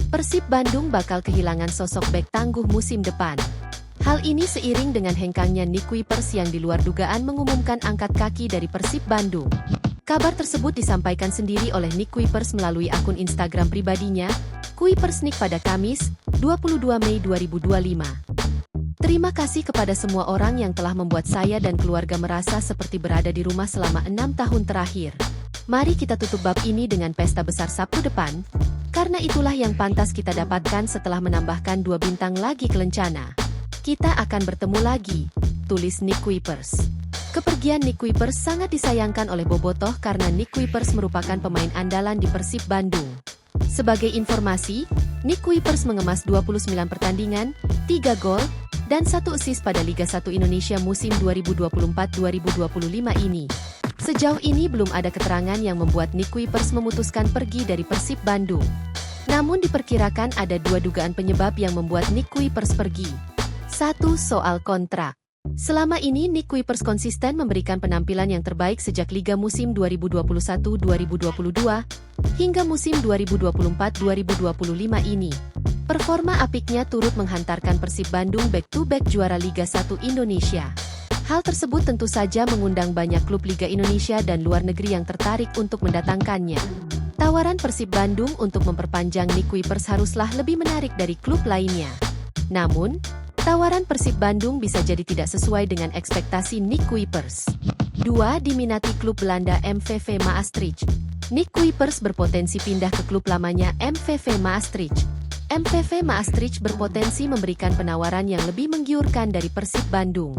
Persib Bandung bakal kehilangan sosok bek tangguh musim depan. Hal ini seiring dengan hengkangnya Nick Kuipers yang di luar dugaan mengumumkan angkat kaki dari Persib Bandung. Kabar tersebut disampaikan sendiri oleh Nick Kuipers melalui akun Instagram pribadinya, Kuipers Nick pada Kamis, 22 Mei 2025. Terima kasih kepada semua orang yang telah membuat saya dan keluarga merasa seperti berada di rumah selama 6 tahun terakhir. Mari kita tutup bab ini dengan pesta besar Sabtu depan, karena itulah yang pantas kita dapatkan setelah menambahkan 2 bintang lagi ke lencana. Kita akan bertemu lagi, tulis Nick Kuipers. Kepergian Nick Kuipers sangat disayangkan oleh bobotoh karena Nick Kuipers merupakan pemain andalan di Persib Bandung. Sebagai informasi, Nick Kuipers mengemas 29 pertandingan, 3 gol, dan 1 assist pada Liga 1 Indonesia musim 2024-2025 ini. Sejauh ini belum ada keterangan yang membuat Nick Kuipers memutuskan pergi dari Persib Bandung. Namun diperkirakan ada 2 dugaan penyebab yang membuat Nick Kuipers pergi. 1. Soal kontrak. Selama ini Nick Kuipers konsisten memberikan penampilan yang terbaik sejak Liga musim 2021-2022 hingga musim 2024-2025 ini. Performa apiknya turut menghantarkan Persib Bandung back-to-back juara Liga 1 Indonesia. Hal tersebut tentu saja mengundang banyak klub Liga Indonesia dan luar negeri yang tertarik untuk mendatangkannya. Tawaran Persib Bandung untuk memperpanjang Nick Kuipers haruslah lebih menarik dari klub lainnya. Namun, tawaran Persib Bandung bisa jadi tidak sesuai dengan ekspektasi Nick Kuipers. 2. Diminati klub Belanda MVV Maastricht. Nick Kuipers berpotensi pindah ke klub lamanya MVV Maastricht. MVV Maastricht berpotensi memberikan penawaran yang lebih menggiurkan dari Persib Bandung.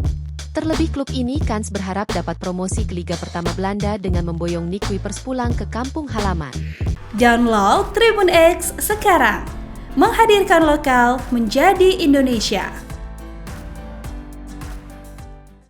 Terlebih klub ini kans berharap dapat promosi ke Liga Pertama Belanda dengan memboyong Nick Kuipers pulang ke kampung halaman. Download Tribun X sekarang, menghadirkan lokal menjadi Indonesia.